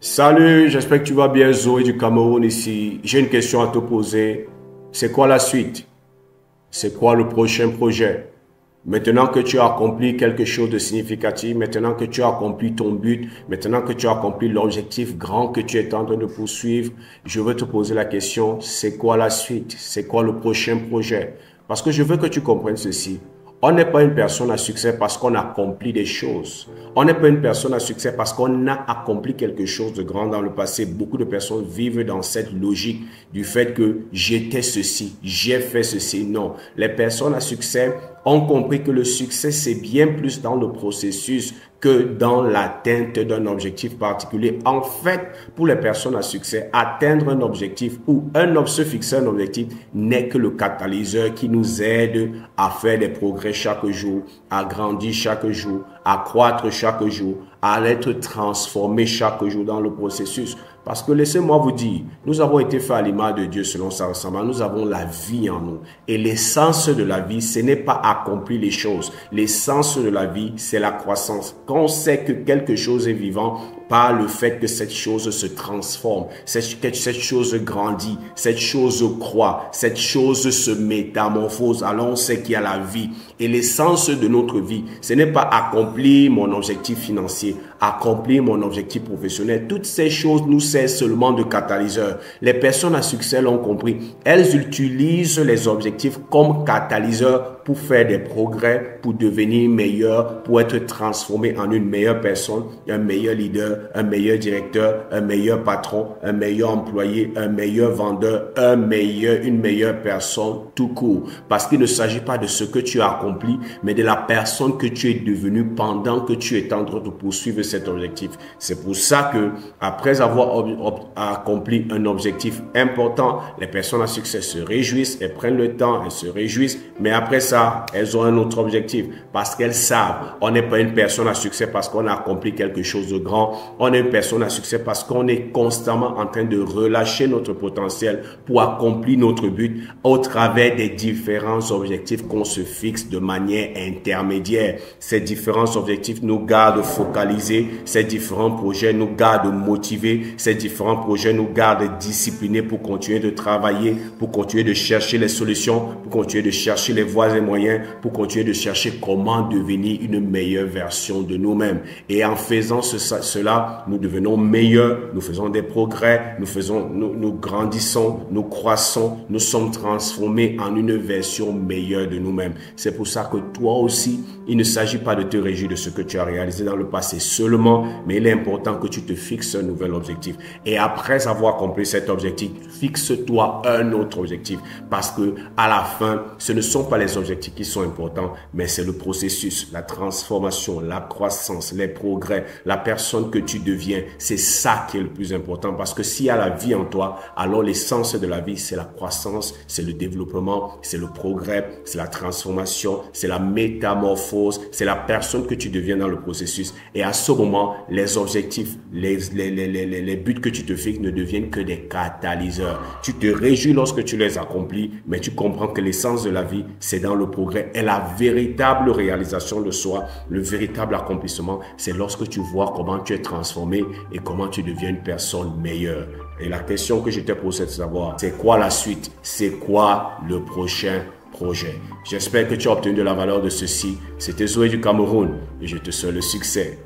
Salut, j'espère que tu vas bien, Zoé du Cameroun ici. J'ai une question à te poser. C'est quoi la suite? C'est quoi le prochain projet? Maintenant que tu as accompli quelque chose de significatif, maintenant que tu as accompli ton but, maintenant que tu as accompli l'objectif grand que tu es en train de poursuivre, je veux te poser la question, c'est quoi la suite? C'est quoi le prochain projet? Parce que je veux que tu comprennes ceci. On n'est pas une personne à succès parce qu'on accomplit des choses. On n'est pas une personne à succès parce qu'on a accompli quelque chose de grand dans le passé. Beaucoup de personnes vivent dans cette logique du fait que j'étais ceci, j'ai fait ceci. Non, les personnes à succès ont compris que le succès, c'est bien plus dans le processus que dans l'atteinte d'un objectif particulier. En fait, pour les personnes à succès, atteindre un objectif ou se fixer un objectif n'est que le catalyseur qui nous aide à faire des progrès chaque jour, à grandir chaque jour, à croître chaque jour, à être transformé chaque jour dans le processus. Parce que laissez-moi vous dire, nous avons été faits à l'image de Dieu selon sa ressemblance. Nous avons la vie en nous. Et l'essence de la vie, ce n'est pas accomplir les choses. L'essence de la vie, c'est la croissance. Quand on sait que quelque chose est vivant, par le fait que cette chose se transforme, cette chose grandit, cette chose croît, cette chose se métamorphose, alors on sait qu'il y a la vie. Et l'essence de notre vie, ce n'est pas accomplir mon objectif financier, accomplir mon objectif professionnel. Toutes ces choses nous servent seulement de catalyseur. Les personnes à succès l'ont compris. Elles utilisent les objectifs comme catalyseur pour faire des progrès, pour devenir meilleur, pour être transformé en une meilleure personne, un meilleur leader, un meilleur directeur, un meilleur patron, un meilleur employé, un meilleur vendeur, une meilleure personne tout court. Parce qu'il ne s'agit pas de ce que tu as accompli, mais de la personne que tu es devenue pendant que tu es en train de poursuivre cet objectif. C'est pour ça que, après avoir accompli un objectif important, les personnes à succès se réjouissent, elles prennent le temps, elles se réjouissent, mais après ça, elles ont un autre objectif parce qu'elles savent, on n'est pas une personne à succès parce qu'on a accompli quelque chose de grand, on est une personne à succès parce qu'on est constamment en train de relâcher notre potentiel pour accomplir notre but au travers des différents objectifs qu'on se fixe de manière intermédiaire. Ces différents objectifs nous gardent focalisés, ces différents projets nous gardent motivés, ces différents projets nous gardent disciplinés pour continuer de travailler, pour continuer de chercher les solutions, pour continuer de chercher les voies et moyens, pour continuer de chercher comment devenir une meilleure version de nous-mêmes. Et en faisant cela, nous devenons meilleurs, nous faisons des progrès, nous grandissons, nous croissons, nous sommes transformés en une version meilleure de nous-mêmes. C'est pour ça que toi aussi, il ne s'agit pas de te réjouir de ce que tu as réalisé dans le passé seulement, mais il est important que tu te fixes un nouvel objectif. Et après avoir accompli cet objectif, fixe-toi un autre objectif. Parce que à la fin, ce ne sont pas les objectifs qui sont importants, mais c'est le processus, la transformation, la croissance, les progrès, la personne que tu deviens. C'est ça qui est le plus important. Parce que s'il y a la vie en toi, alors l'essence de la vie, c'est la croissance, c'est le développement, c'est le progrès, c'est la transformation, c'est la métamorphose, c'est la personne que tu deviens dans le processus. Et à ce moment, les objectifs, les buts que tu te fixes ne deviennent que des catalyseurs. Tu te réjouis lorsque tu les accomplis, mais tu comprends que l'essence de la vie, c'est dans le progrès. Et la véritable réalisation de soi, le véritable accomplissement, c'est lorsque tu vois comment tu es transformé et comment tu deviens une personne meilleure. Et la question que je te pose, c'est de savoir, c'est quoi la suite? C'est quoi le prochain projet? J'espère que tu as obtenu de la valeur de ceci. C'était Zoé du Cameroun et je te souhaite le succès.